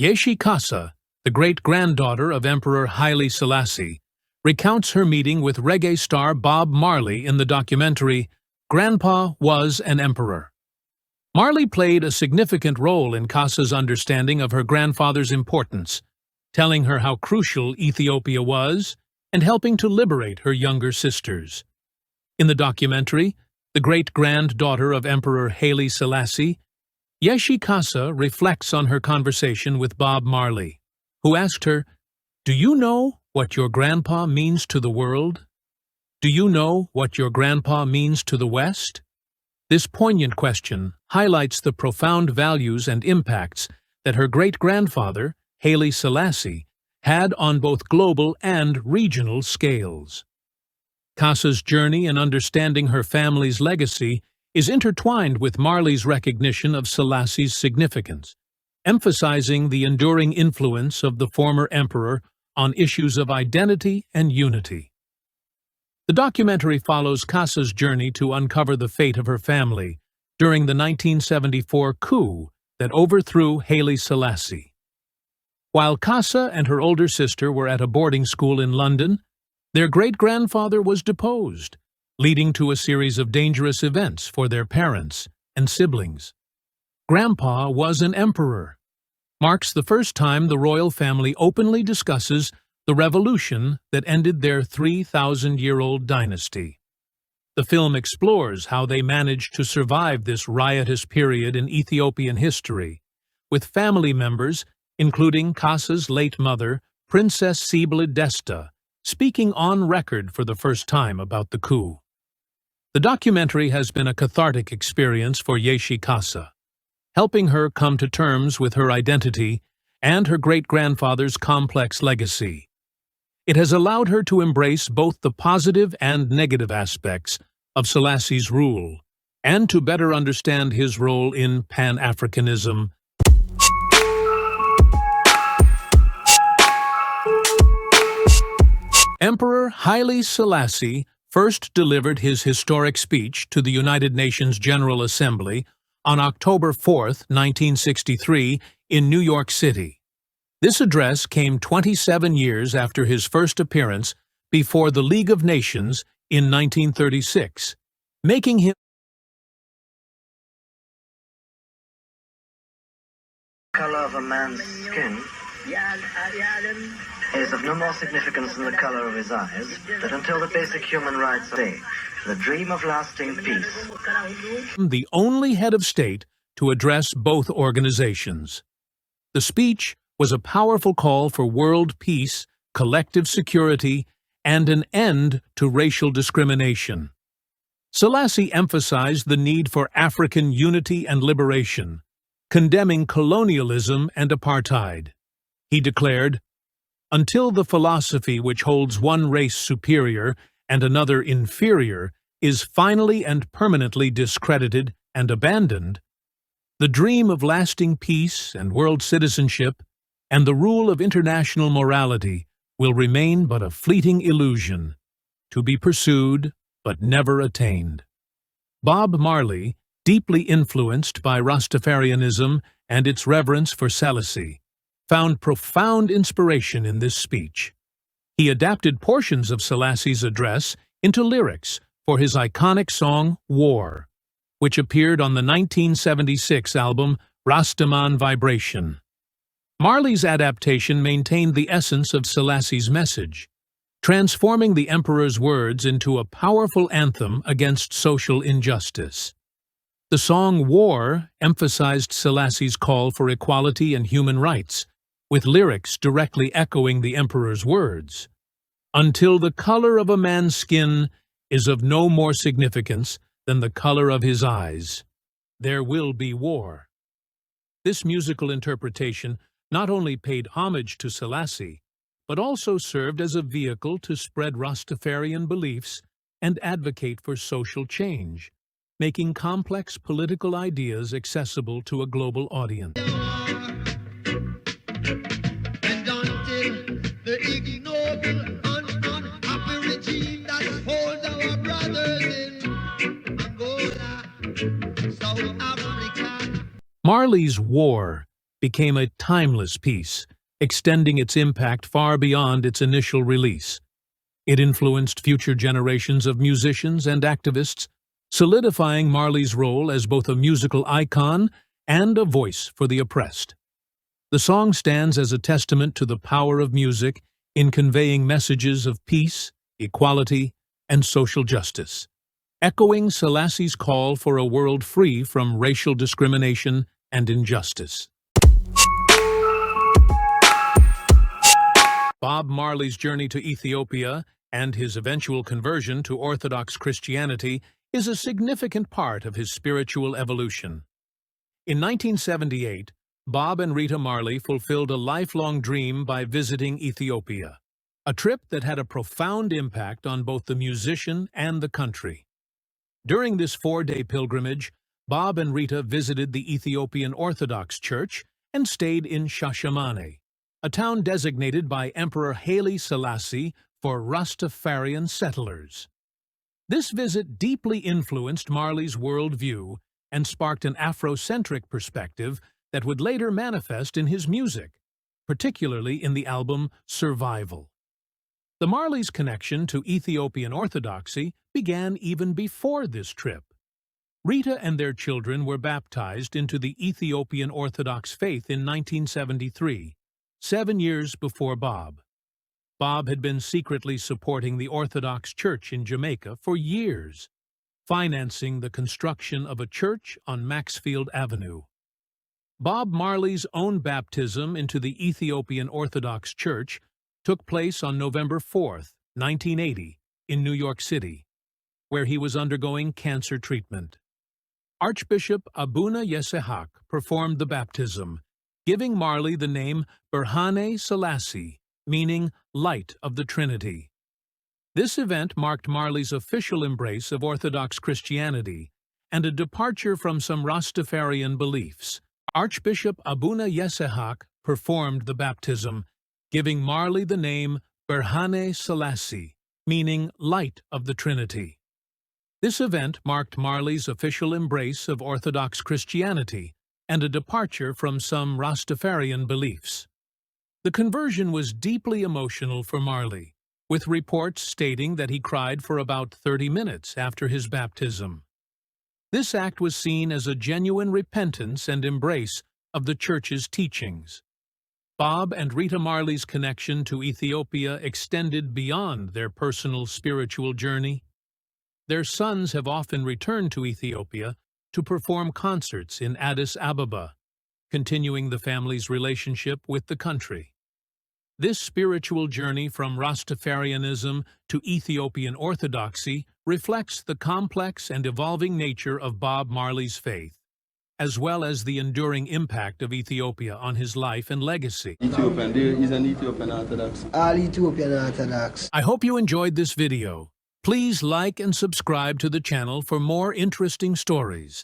Yeshi Kassa, the great-granddaughter of Emperor Haile Selassie, recounts her meeting with reggae star Bob Marley in the documentary Grandpa Was an Emperor. Marley played a significant role in Kassa's understanding of her grandfather's importance, telling her how crucial Ethiopia was and helping to liberate her younger sisters. In the documentary, the great-granddaughter of Emperor Haile Selassie, Yeshi Kassa reflects on her conversation with Bob Marley, who asked her, "Do you know what your grandpa means to the world? Do you know what your grandpa means to the West?" This poignant question highlights the profound values and impacts that her great-grandfather, Haile Selassie, had on both global and regional scales. Kassa's journey in understanding her family's legacy is intertwined with Marley's recognition of Selassie's significance, emphasizing the enduring influence of the former emperor on issues of identity and unity. The documentary follows Kassa's journey to uncover the fate of her family during the 1974 coup that overthrew Haile Selassie. While Kassa and her older sister were at a boarding school in London, their great-grandfather was deposed, leading to a series of dangerous events for their parents and siblings. Grandpa Was an Emperor marks the first time the royal family openly discusses the revolution that ended their 3,000-year-old dynasty. The film explores how they managed to survive this riotous period in Ethiopian history, with family members, including Kassa's late mother, Princess Sibylle Desta, speaking on record for the first time about the coup. The documentary has been a cathartic experience for Yeshi Kassa, helping her come to terms with her identity and her great-grandfather's complex legacy. It has allowed her to embrace both the positive and negative aspects of Selassie's rule, and to better understand his role in Pan-Africanism. Emperor Haile Selassie first delivered his historic speech to the United Nations General Assembly on October 4, 1963, in New York City. This address came 27 years after his first appearance before the League of Nations in 1936, making him The color of a man's skin is of no more significance than the color of his eyes, that until the basic human rights day, the dream of lasting peace. The only head of state to address both organizations. The speech was a powerful call for world peace, collective security, and an end to racial discrimination. Selassie emphasized the need for African unity and liberation, condemning colonialism and apartheid. He declared, "Until the philosophy which holds one race superior and another inferior is finally and permanently discredited and abandoned, the dream of lasting peace and world citizenship and the rule of international morality will remain but a fleeting illusion, to be pursued but never attained." Bob Marley, deeply influenced by Rastafarianism and its reverence for Selassie, found profound inspiration in this speech. He adapted portions of Selassie's address into lyrics for his iconic song War, which appeared on the 1976 album Rastaman Vibration. Marley's adaptation maintained the essence of Selassie's message, transforming the emperor's words into a powerful anthem against social injustice. The song War emphasized Selassie's call for equality and human rights, with lyrics directly echoing the emperor's words. "Until the color of a man's skin is of no more significance than the color of his eyes, there will be war." This musical interpretation not only paid homage to Selassie, but also served as a vehicle to spread Rastafarian beliefs and advocate for social change, making complex political ideas accessible to a global audience. And until the ignoble, unhappy regime that holds our brothers in Angola, South Africa. Marley's War became a timeless piece, extending its impact far beyond its initial release. It influenced future generations of musicians and activists, solidifying Marley's role as both a musical icon and a voice for the oppressed. The song stands as a testament to the power of music in conveying messages of peace, equality, and social justice, echoing Selassie's call for a world free from racial discrimination and injustice. Bob Marley's journey to Ethiopia and his eventual conversion to Orthodox Christianity is a significant part of his spiritual evolution. In 1978, Bob and Rita Marley fulfilled a lifelong dream by visiting Ethiopia, a trip that had a profound impact on both the musician and the country. During this 4-day pilgrimage, Bob and Rita visited the Ethiopian Orthodox Church and stayed in Shashamane, a town designated by Emperor Haile Selassie for Rastafarian settlers. This visit deeply influenced Marley's worldview and sparked an Afrocentric perspective that would later manifest in his music, particularly in the album Survival. The Marleys' connection to Ethiopian Orthodoxy began even before this trip. Rita and their children were baptized into the Ethiopian Orthodox faith in 1973, 7 years before Bob. Bob had been secretly supporting the Orthodox Church in Jamaica for years, financing the construction of a church on Maxfield Avenue. Bob Marley's own baptism into the Ethiopian Orthodox Church took place on November 4, 1980, in New York City, where he was undergoing cancer treatment. Archbishop Abuna Yesehak performed the baptism, giving Marley the name Haile Selassie, meaning Light of the Trinity. This event marked Marley's official embrace of Orthodox Christianity and a departure from some Rastafarian beliefs. Archbishop Abuna Yesehak performed the baptism, giving Marley the name Haile Selassie, meaning Light of the Trinity. This event marked Marley's official embrace of Orthodox Christianity and a departure from some Rastafarian beliefs. The conversion was deeply emotional for Marley, with reports stating that he cried for about 30 minutes after his baptism. This act was seen as a genuine repentance and embrace of the Church's teachings. Bob and Rita Marley's connection to Ethiopia extended beyond their personal spiritual journey. Their sons have often returned to Ethiopia to perform concerts in Addis Ababa, continuing the family's relationship with the country. This spiritual journey from Rastafarianism to Ethiopian Orthodoxy reflects the complex and evolving nature of Bob Marley's faith, as well as the enduring impact of Ethiopia on his life and legacy. Ethiopian, there is an Ethiopian Orthodox. All Ethiopian Orthodox. I hope you enjoyed this video. Please like and subscribe to the channel for more interesting stories.